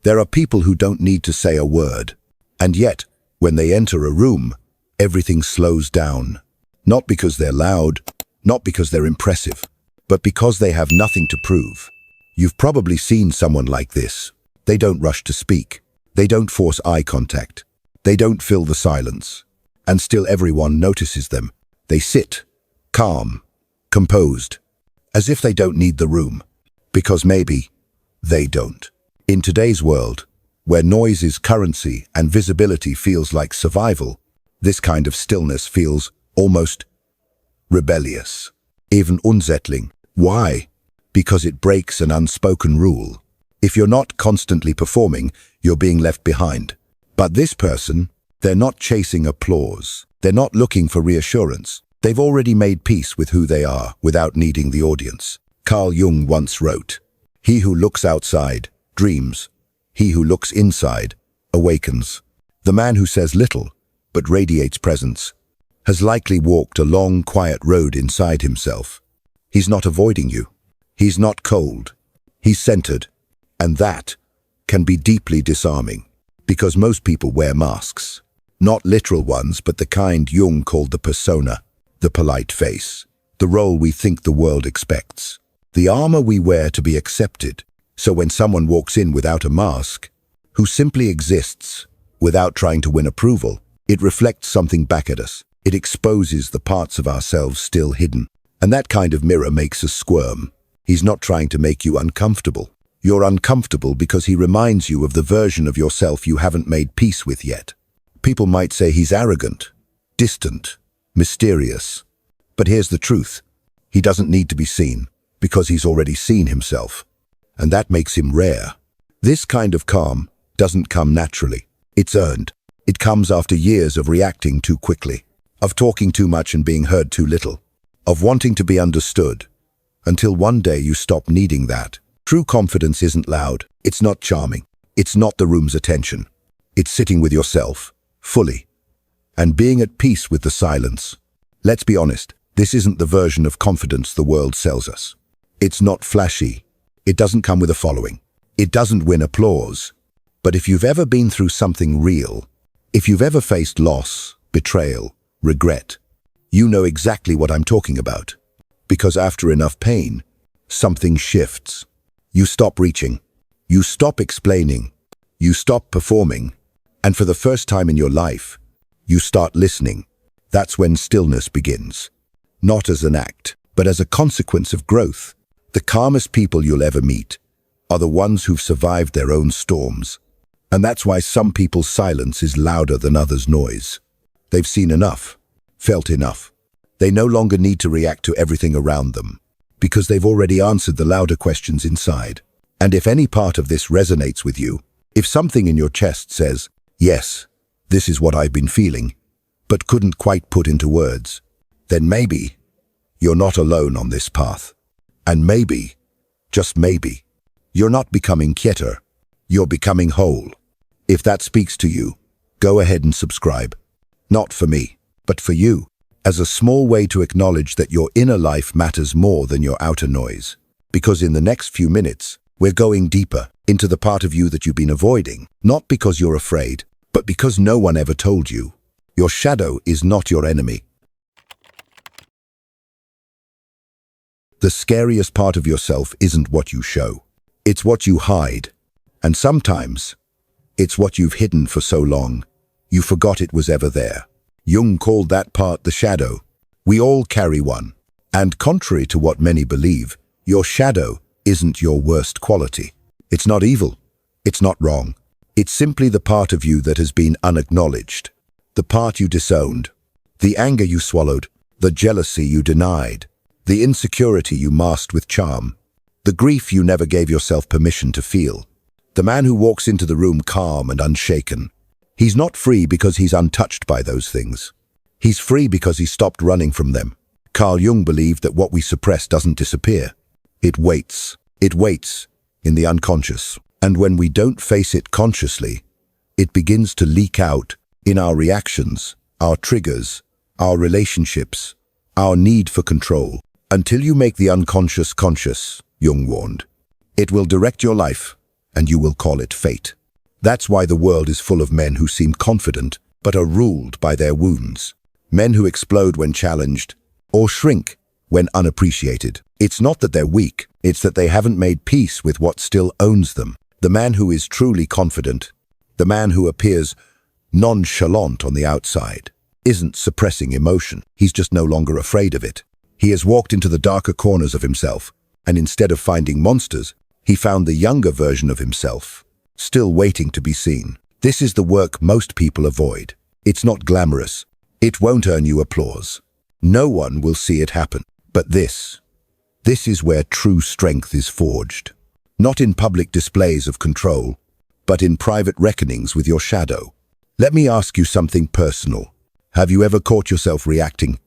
There are people who don't need to say a word. And yet, when they enter a room, everything slows down. Not because they're loud, not because they're impressive, but because they have nothing to prove. You've probably seen someone like this. They don't rush to speak. They don't force eye contact. They don't fill the silence. And still everyone notices them. They sit, calm, composed, as if they don't need the room. Because maybe they don't. In today's world, where noise is currency and visibility feels like survival, this kind of stillness feels almost rebellious, even unsettling. Why? Because it breaks an unspoken rule. If you're not constantly performing, you're being left behind. But this person, they're not chasing applause. They're not looking for reassurance. They've already made peace with who they are without needing the audience. Carl Jung once wrote, "He who looks outside dreams. He who looks inside awakens." The man who says little but radiates presence has likely walked a long, quiet road inside himself. He's not avoiding you. He's not cold. He's centered. And that can be deeply disarming, because most people wear masks. Not literal ones, but the kind Jung called the persona, the polite face, the role we think the world expects, the armor we wear to be accepted. So when someone walks in without a mask, who simply exists without trying to win approval, it reflects something back at us. It exposes the parts of ourselves still hidden. And that kind of mirror makes us squirm. He's not trying to make you uncomfortable. You're uncomfortable because he reminds you of the version of yourself you haven't made peace with yet. People might say he's arrogant, distant, mysterious. But here's the truth. He doesn't need to be seen because he's already seen himself. And that makes him rare. This kind of calm doesn't come naturally. It's earned. It comes after years of reacting too quickly, of talking too much and being heard too little, of wanting to be understood, until one day you stop needing that. True confidence isn't loud. It's not charming. It's not the room's attention. It's sitting with yourself, fully, and being at peace with the silence. Let's be honest, this isn't the version of confidence the world sells us. It's not flashy. It doesn't come with a following. It doesn't win applause. But if you've ever been through something real, if you've ever faced loss, betrayal, regret, you know exactly what I'm talking about. Because after enough pain, something shifts. You stop reaching. You stop explaining. You stop performing. And for the first time in your life, you start listening. That's when stillness begins. Not as an act, but as a consequence of growth. The calmest people you'll ever meet are the ones who've survived their own storms. And that's why some people's silence is louder than others' noise. They've seen enough, felt enough. They no longer need to react to everything around them, because they've already answered the louder questions inside. And if any part of this resonates with you, if something in your chest says, "Yes, this is what I've been feeling," but couldn't quite put into words, then maybe you're not alone on this path. And maybe, just maybe, you're not becoming quieter, you're becoming whole. If that speaks to you, go ahead and subscribe. Not for me, but for you, as a small way to acknowledge that your inner life matters more than your outer noise. Because in the next few minutes, we're going deeper into the part of you that you've been avoiding, not because you're afraid, but because no one ever told you. Your shadow is not your enemy. The scariest part of yourself isn't what you show. It's what you hide. And sometimes, it's what you've hidden for so long, you forgot it was ever there. Jung called that part the shadow. We all carry one. And contrary to what many believe, your shadow isn't your worst quality. It's not evil. It's not wrong. It's simply the part of you that has been unacknowledged. The part you disowned. The anger you swallowed. The jealousy you denied. The insecurity you masked with charm. The grief you never gave yourself permission to feel. The man who walks into the room calm and unshaken. He's not free because he's untouched by those things. He's free because he stopped running from them. Carl Jung believed that what we suppress doesn't disappear. It waits. It waits in the unconscious. And when we don't face it consciously, it begins to leak out in our reactions, our triggers, our relationships, our need for control. Until you make the unconscious conscious, Jung warned, it will direct your life, and you will call it fate. That's why the world is full of men who seem confident, but are ruled by their wounds. Men who explode when challenged, or shrink when unappreciated. It's not that they're weak, it's that they haven't made peace with what still owns them. The man who is truly confident, the man who appears nonchalant on the outside, isn't suppressing emotion. He's just no longer afraid of it. He has walked into the darker corners of himself, and instead of finding monsters, he found the younger version of himself, still waiting to be seen. This is the work most people avoid. It's not glamorous. It won't earn you applause. No one will see it happen. But this is where true strength is forged. Not in public displays of control, but in private reckonings with your shadow. Let me ask you something personal. Have you ever caught yourself reacting,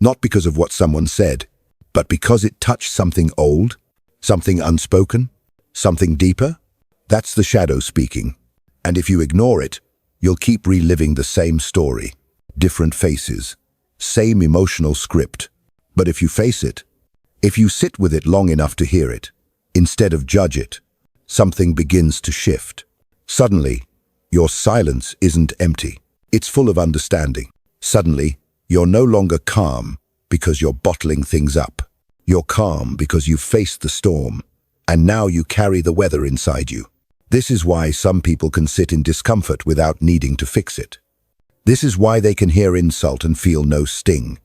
not because of what someone said, but because it touched something old, something unspoken, something deeper? That's the shadow speaking. And if you ignore it, you'll keep reliving the same story, different faces, same emotional script. But if you face it, if you sit with it long enough to hear it, instead of judge it, something begins to shift. Suddenly, your silence isn't empty. It's full of understanding. Suddenly, you're no longer calm because you're bottling things up. You're calm because you've faced the storm, and now you carry the weather inside you. This is why some people can sit in discomfort without needing to fix it. This is why they can hear insult and feel no sting.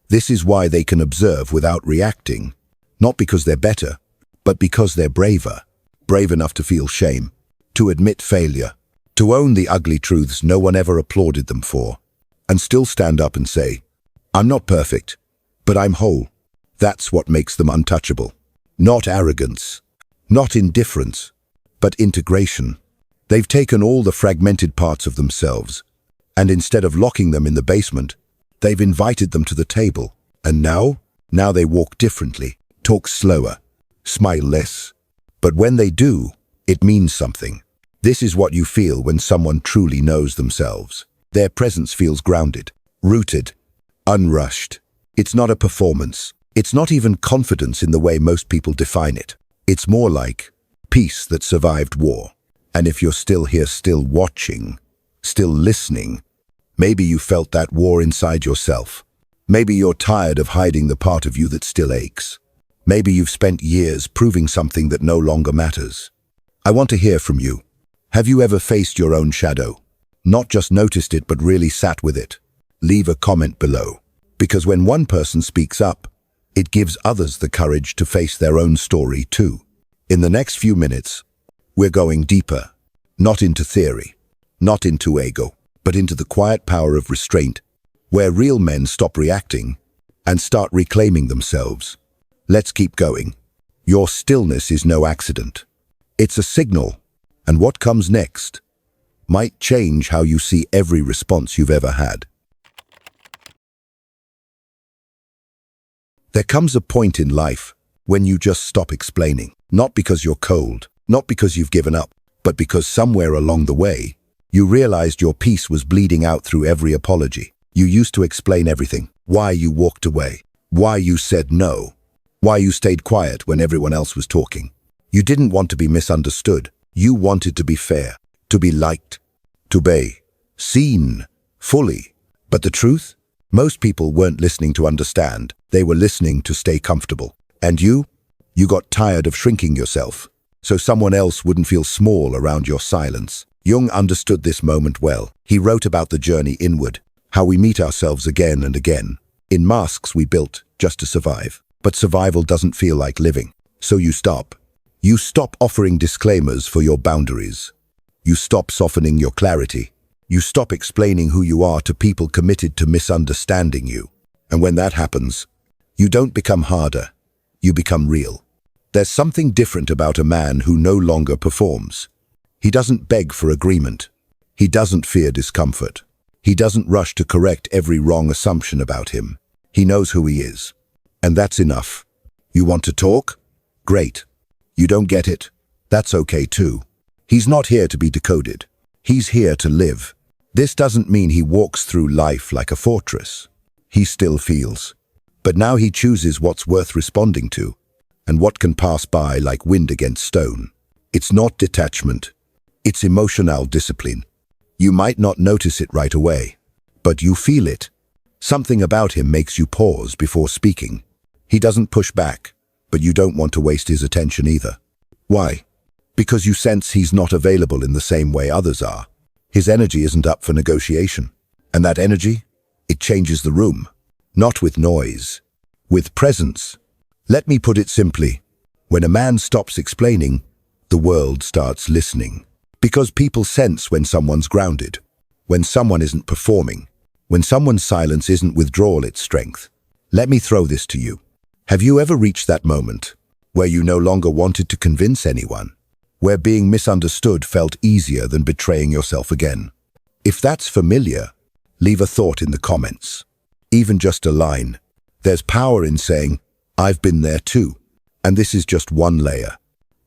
This is why they can observe without reacting, not because they're better, but because they're braver. Brave enough to feel shame, to admit failure, to own the ugly truths no one ever applauded them for, and still stand up and say, I'm not perfect, but I'm whole. That's what makes them untouchable. Not arrogance, not indifference, but integration. They've taken all the fragmented parts of themselves, and instead of locking them in the basement, they've invited them to the table. And now they walk differently, talk slower, smile less. But when they do, it means something. This is what you feel when someone truly knows themselves. Their presence feels grounded, rooted, unrushed. It's not a performance. It's not even confidence in the way most people define it. It's more like peace that survived war. And if you're still here, still watching, still listening, maybe you felt that war inside yourself. Maybe you're tired of hiding the part of you that still aches. Maybe you've spent years proving something that no longer matters. I want to hear from you. Have you ever faced your own shadow? Not just noticed it, but really sat with it? Leave a comment below. Because when one person speaks up, it gives others the courage to face their own story too. In the next few minutes, we're going deeper, not into theory, not into ego, but into the quiet power of restraint, where real men stop reacting and start reclaiming themselves. Let's keep going. Your stillness is no accident. It's a signal, and what comes next might change how you see every response you've ever had. There comes a point in life when you just stop explaining, not because you're cold, not because you've given up, but because somewhere along the way, you realized your peace was bleeding out through every apology. You used to explain everything, why you walked away, why you said no, why you stayed quiet when everyone else was talking. You didn't want to be misunderstood. You wanted to be fair, to be liked, to be seen fully. But the truth? Most people weren't listening to understand. They were listening to stay comfortable. And you got tired of shrinking yourself, so someone else wouldn't feel small around your silence. Jung understood this moment well. He wrote about the journey inward, how we meet ourselves again and again, in masks we built just to survive. But survival doesn't feel like living. So you stop. You stop offering disclaimers for your boundaries. You stop softening your clarity. You stop explaining who you are to people committed to misunderstanding you. And when that happens, you don't become harder. You become real. There's something different about a man who no longer performs. He doesn't beg for agreement. He doesn't fear discomfort. He doesn't rush to correct every wrong assumption about him. He knows who he is. And that's enough. You want to talk? Great. You don't get it? That's okay too. He's not here to be decoded. He's here to live. This doesn't mean he walks through life like a fortress. He still feels. But now he chooses what's worth responding to, and what can pass by like wind against stone. It's not detachment. It's emotional discipline. You might not notice it right away, but you feel it. Something about him makes you pause before speaking. He doesn't push back, but you don't want to waste his attention either. Why? Because you sense he's not available in the same way others are. His energy isn't up for negotiation. And that energy, it changes the room. Not with noise, with presence. Let me put it simply. When a man stops explaining, the world starts listening. Because people sense when someone's grounded, when someone isn't performing, when someone's silence isn't withdrawal, it's strength. Let me throw this to you. Have you ever reached that moment where you no longer wanted to convince anyone, where being misunderstood felt easier than betraying yourself again? If that's familiar, leave a thought in the comments. Even just a line. There's power in saying, I've been there too. And this is just one layer.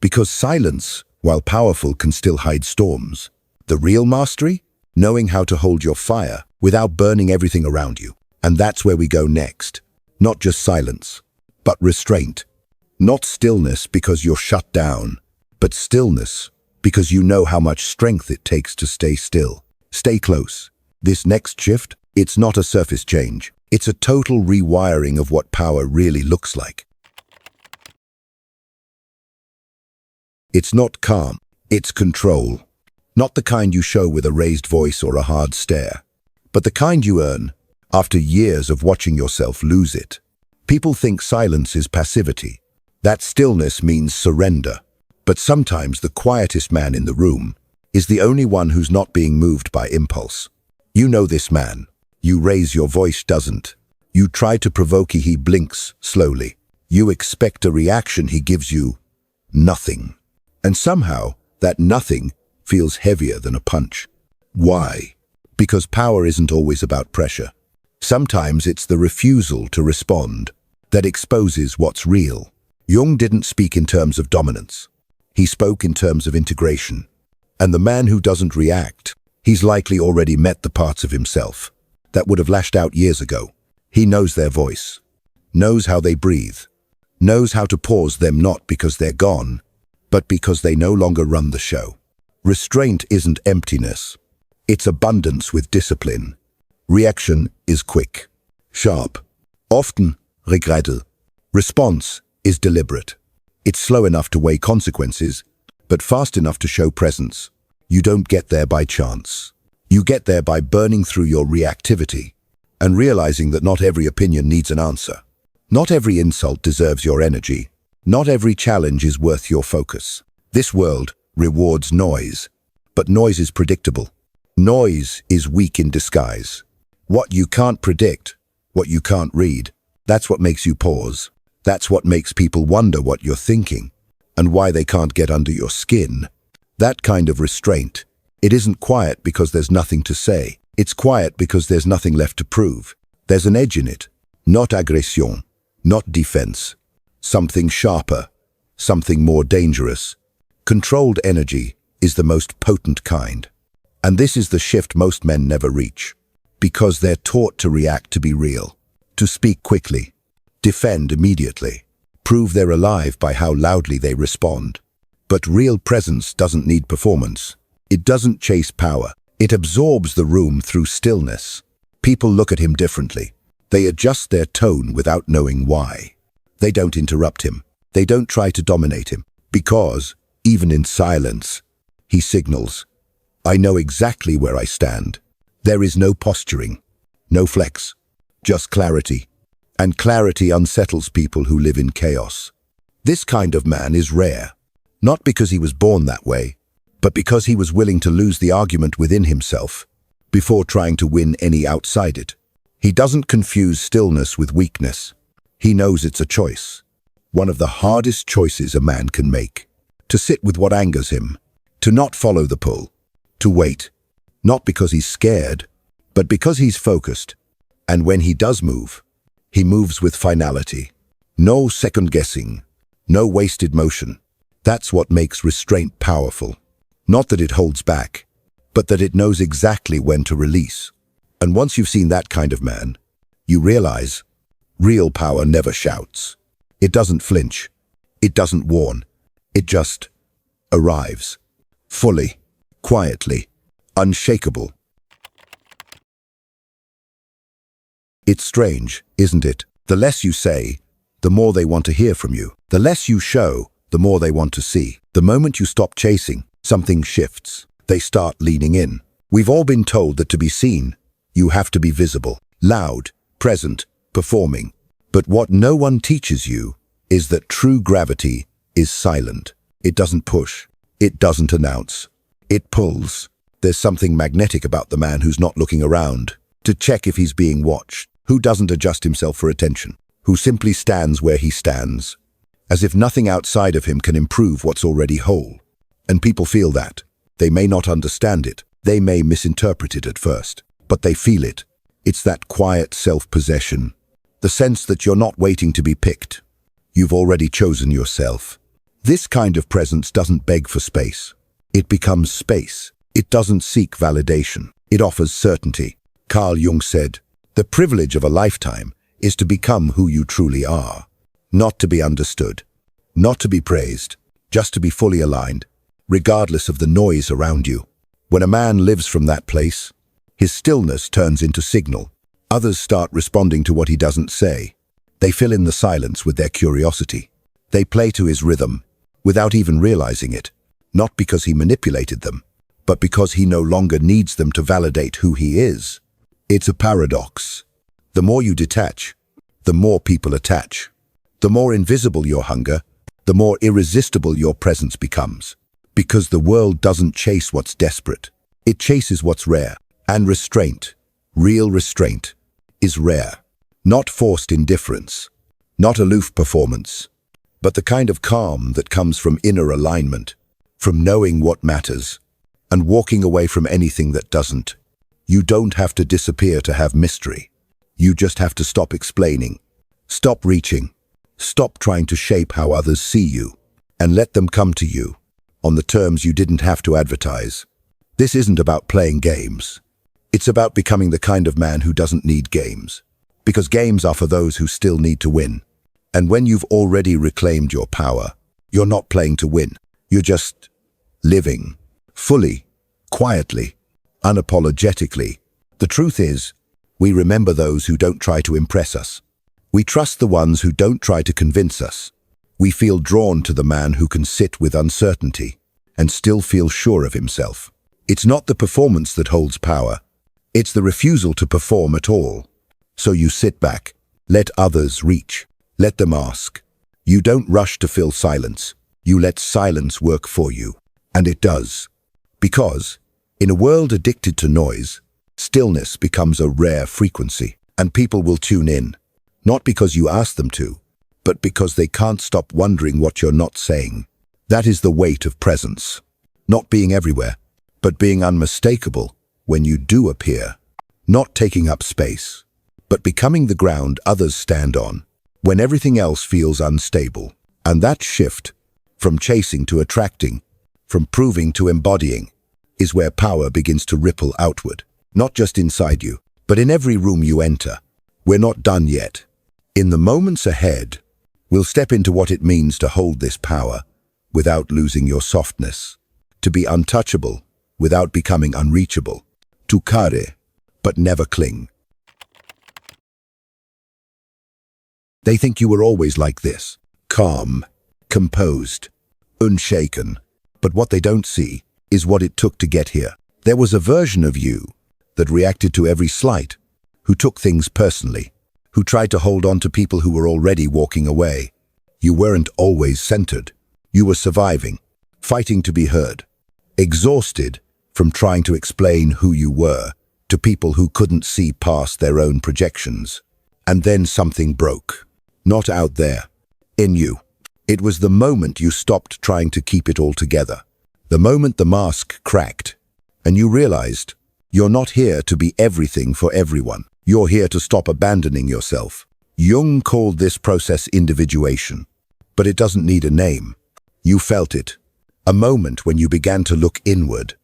Because silence, while powerful, can still hide storms. The real mastery? Knowing how to hold your fire without burning everything around you. And that's where we go next. Not just silence, but restraint. Not stillness because you're shut down, but stillness because you know how much strength it takes to stay still. Stay close. This next shift, it's not a surface change. It's a total rewiring of what power really looks like. It's not calm, it's control. Not the kind you show with a raised voice or a hard stare, but the kind you earn after years of watching yourself lose it. People think silence is passivity, that stillness means surrender. But sometimes the quietest man in the room is the only one who's not being moved by impulse. You know this man. You raise your voice, doesn't. You try to provoke, he blinks slowly. You expect a reaction, he gives you nothing. And somehow, that nothing feels heavier than a punch. Why? Because power isn't always about pressure. Sometimes it's the refusal to respond that exposes what's real. Jung didn't speak in terms of dominance. He spoke in terms of integration. And the man who doesn't react, he's likely already met the parts of himself that would have lashed out years ago. He knows their voice, knows how they breathe, knows how to pause them, not because they're gone, but because they no longer run the show. Restraint isn't emptiness. It's abundance with discipline. Reaction is quick, sharp, often regretted. Response is deliberate. It's slow enough to weigh consequences, but fast enough to show presence. You don't get there by chance. You get there by burning through your reactivity and realizing that not every opinion needs an answer. Not every insult deserves your energy. Not every challenge is worth your focus. This world rewards noise, but noise is predictable. Noise is weak in disguise. What you can't predict, what you can't read, that's what makes you pause. That's what makes people wonder what you're thinking and why they can't get under your skin. That kind of restraint, it isn't quiet because there's nothing to say. It's quiet because there's nothing left to prove. There's an edge in it, not aggression, not defense. Something sharper, something more dangerous. Controlled energy is the most potent kind. And this is the shift most men never reach, because they're taught to react to be real, to speak quickly, defend immediately, prove they're alive by how loudly they respond. But real presence doesn't need performance. It doesn't chase power. It absorbs the room through stillness. People look at him differently. They adjust their tone without knowing why. They don't interrupt him. They don't try to dominate him. Because, even in silence, he signals, I know exactly where I stand. There is no posturing, no flex, just clarity. And clarity unsettles people who live in chaos. This kind of man is rare, not because he was born that way, but because he was willing to lose the argument within himself before trying to win any outside it. He doesn't confuse stillness with weakness. He knows it's a choice, one of the hardest choices a man can make. To sit with what angers him, to not follow the pull, to wait, not because he's scared, but because he's focused. And when he does move, he moves with finality. No second guessing, no wasted motion. That's what makes restraint powerful. Not that it holds back, but that it knows exactly when to release. And once you've seen that kind of man, you realize real power never shouts. It doesn't flinch. It doesn't warn. It just arrives. Fully, quietly, unshakable. It's strange, isn't it? The less you say, the more they want to hear from you. The less you show, the more they want to see. The moment you stop chasing, something shifts. They start leaning in. We've all been told that to be seen, you have to be visible, loud, present, performing. But what no one teaches you is that true gravity is silent. It doesn't push. It doesn't announce. It pulls. There's something magnetic about the man who's not looking around to check if he's being watched, who doesn't adjust himself for attention, who simply stands where he stands, as if nothing outside of him can improve what's already whole. And people feel that. They may not understand it. They may misinterpret it at first, but they feel it. It's that quiet self-possession, the sense that you're not waiting to be picked. You've already chosen yourself. This kind of presence doesn't beg for space. It becomes space. It doesn't seek validation. It offers certainty. Carl Jung said, "The privilege of a lifetime is to become who you truly are. Not to be understood, not to be praised, just to be fully aligned, regardless of the noise around you." When a man lives from that place, his stillness turns into signal. Others start responding to what he doesn't say. They fill in the silence with their curiosity. They play to his rhythm, without even realizing it, not because he manipulated them, but because he no longer needs them to validate who he is. It's a paradox. The more you detach, the more people attach. The more invisible your hunger, the more irresistible your presence becomes. Because the world doesn't chase what's desperate. It chases what's rare. And restraint, real restraint, is rare. Not forced indifference, not aloof performance, but the kind of calm that comes from inner alignment, from knowing what matters, and walking away from anything that doesn't. You don't have to disappear to have mystery. You just have to stop explaining, stop reaching, stop trying to shape how others see you, and let them come to you on the terms you didn't have to advertise. This isn't about playing games. It's about becoming the kind of man who doesn't need games. Because games are for those who still need to win. And when you've already reclaimed your power, you're not playing to win. You're just living, fully, quietly, unapologetically. The truth is, we remember those who don't try to impress us. We trust the ones who don't try to convince us. We feel drawn to the man who can sit with uncertainty and still feel sure of himself. It's not the performance that holds power. It's the refusal to perform at all. So you sit back, let others reach, let them ask. You don't rush to fill silence. You let silence work for you. And it does. Because, in a world addicted to noise, stillness becomes a rare frequency, and people will tune in, not because you ask them to, but because they can't stop wondering what you're not saying. That is the weight of presence. Not being everywhere, but being unmistakable when you do appear. Not taking up space, but becoming the ground others stand on when everything else feels unstable. And that shift, from chasing to attracting, from proving to embodying, is where power begins to ripple outward. Not just inside you, but in every room you enter. We're not done yet. In the moments ahead, we'll step into what it means to hold this power without losing your softness, to be untouchable without becoming unreachable, to care, but never cling. They think you were always like this, calm, composed, unshaken. But what they don't see is what it took to get here. There was a version of you that reacted to every slight, who took things personally, who tried to hold on to people who were already walking away. You weren't always centered. You were surviving, fighting to be heard, exhausted from trying to explain who you were to people who couldn't see past their own projections. And then something broke. Not out there, in you. It was the moment you stopped trying to keep it all together. The moment the mask cracked, and you realized you're not here to be everything for everyone. You're here to stop abandoning yourself. Jung called this process individuation, but it doesn't need a name. You felt it. A moment when you began to look inward,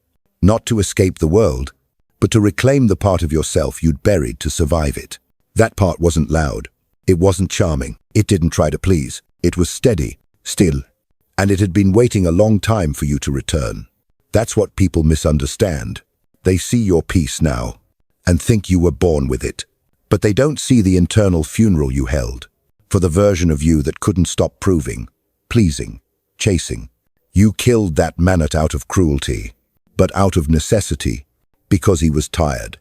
not to escape the world, but to reclaim the part of yourself you'd buried to survive it. That part wasn't loud. It wasn't charming. It didn't try to please. It was steady, still, and it had been waiting a long time for you to return. That's what people misunderstand. They see your peace now and think you were born with it. But they don't see the internal funeral you held for the version of you that couldn't stop proving, pleasing, chasing. You killed that Manat out of cruelty, but out of necessity, because he was tired,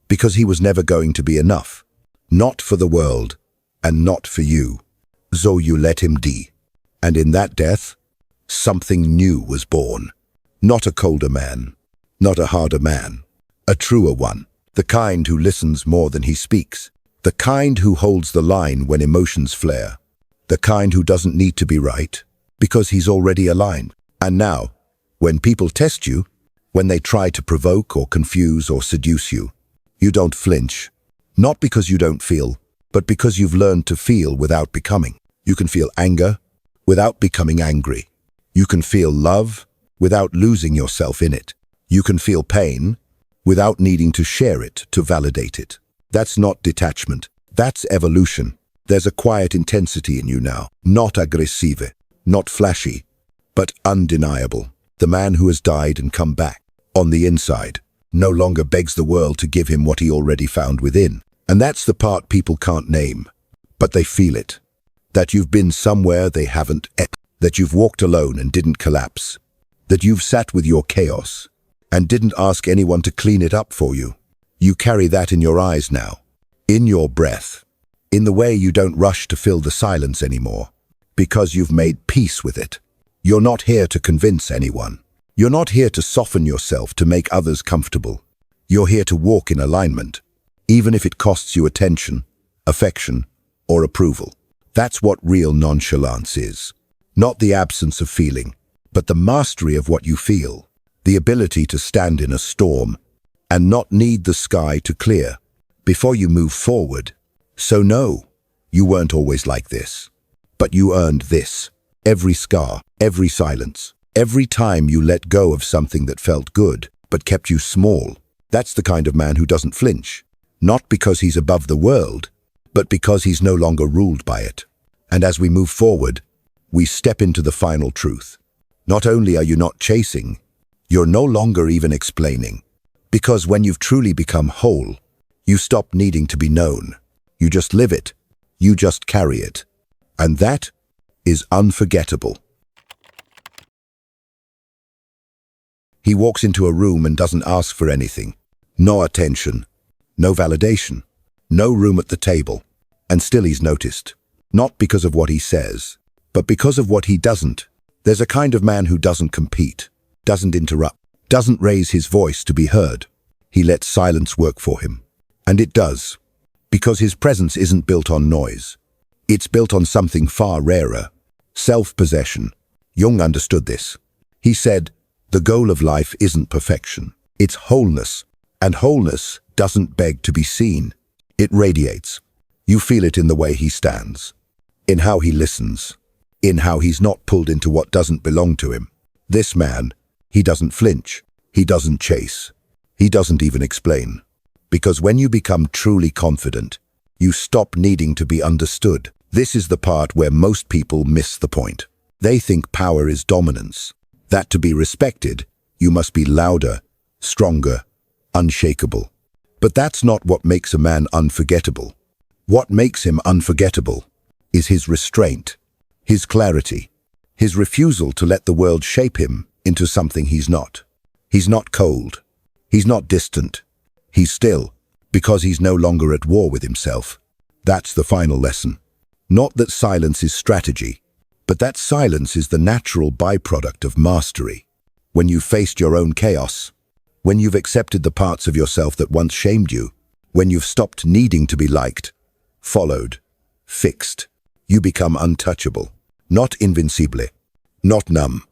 because he was never going to be enough. Not for the world, and not for you. So you let him die. And in that death, something new was born. Not a colder man, not a harder man, a truer one. The kind who listens more than he speaks. The kind who holds the line when emotions flare. The kind who doesn't need to be right, because he's already aligned. And now, when people test you, when they try to provoke or confuse or seduce you, you don't flinch. Not because you don't feel, but because you've learned to feel without becoming. You can feel anger without becoming angry. You can feel love without losing yourself in it. You can feel pain without needing to share it to validate it. That's not detachment. That's evolution. There's a quiet intensity in you now. Not aggressive, not flashy, but undeniable. The man who has died and come back, on the inside, no longer begs the world to give him what he already found within. And that's the part people can't name, but they feel it. That you've been somewhere they haven't, that you've walked alone and didn't collapse, that you've sat with your chaos and didn't ask anyone to clean it up for you. You carry that in your eyes now, in your breath, in the way you don't rush to fill the silence anymore, because you've made peace with it. You're not here to convince anyone. You're not here to soften yourself to make others comfortable. You're here to walk in alignment, even if it costs you attention, affection, or approval. That's what real nonchalance is. Not the absence of feeling, but the mastery of what you feel. The ability to stand in a storm and not need the sky to clear before you move forward. So no, you weren't always like this. But you earned this. Every scar, every silence, every time you let go of something that felt good but kept you small. That's the kind of man who doesn't flinch. Not because he's above the world, but because he's no longer ruled by it. And as we move forward, we step into the final truth. Not only are you not chasing, you're no longer even explaining. Because when you've truly become whole, you stop needing to be known. You just live it. You just carry it. And that is unforgettable. He walks into a room and doesn't ask for anything. No attention, no validation, no room at the table. And still he's noticed. Not because of what he says, but because of what he doesn't. There's a kind of man who doesn't compete, doesn't interrupt, doesn't raise his voice to be heard. He lets silence work for him. And it does, because his presence isn't built on noise. It's built on something far rarer, self-possession. Jung understood this. He said, the goal of life isn't perfection, it's wholeness. And wholeness doesn't beg to be seen. It radiates. You feel it in the way he stands, in how he listens, in how he's not pulled into what doesn't belong to him. This man, he doesn't flinch, he doesn't chase, he doesn't even explain. Because when you become truly confident, you stop needing to be understood. This is the part where most people miss the point. They think power is dominance, that to be respected, you must be louder, stronger, unshakable. But that's not what makes a man unforgettable. What makes him unforgettable is his restraint, his clarity, his refusal to let the world shape him into something he's not. He's not cold. He's not distant. He's still, because he's no longer at war with himself. That's the final lesson. Not that silence is strategy, but that silence is the natural byproduct of mastery. When you've faced your own chaos, when you've accepted the parts of yourself that once shamed you, when you've stopped needing to be liked, followed, fixed, you become untouchable. Not invincible, not numb.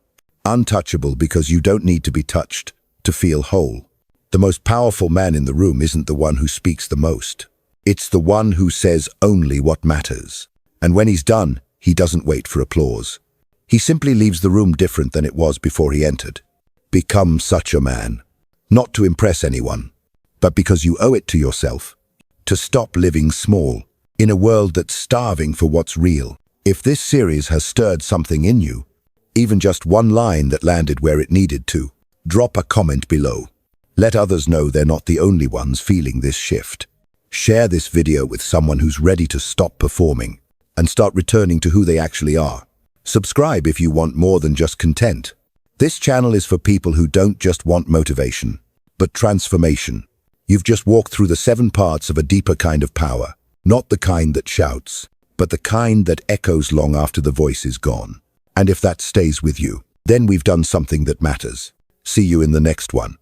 Untouchable because you don't need to be touched to feel whole. The most powerful man in the room isn't the one who speaks the most. It's the one who says only what matters. And when he's done, he doesn't wait for applause. He simply leaves the room different than it was before he entered. Become such a man. Not to impress anyone, but because you owe it to yourself. To stop living small, in a world that's starving for what's real. If this series has stirred something in you, Even just one line that landed where it needed to. Drop a comment below. Let others know they're not the only ones feeling this shift. Share this video with someone who's ready to stop performing and start returning to who they actually are. Subscribe if you want more than just content. This channel is for people who don't just want motivation, but transformation. You've just walked through the 7 parts of a deeper kind of power, not the kind that shouts, but the kind that echoes long after the voice is gone. And if that stays with you, then we've done something that matters. See you in the next one.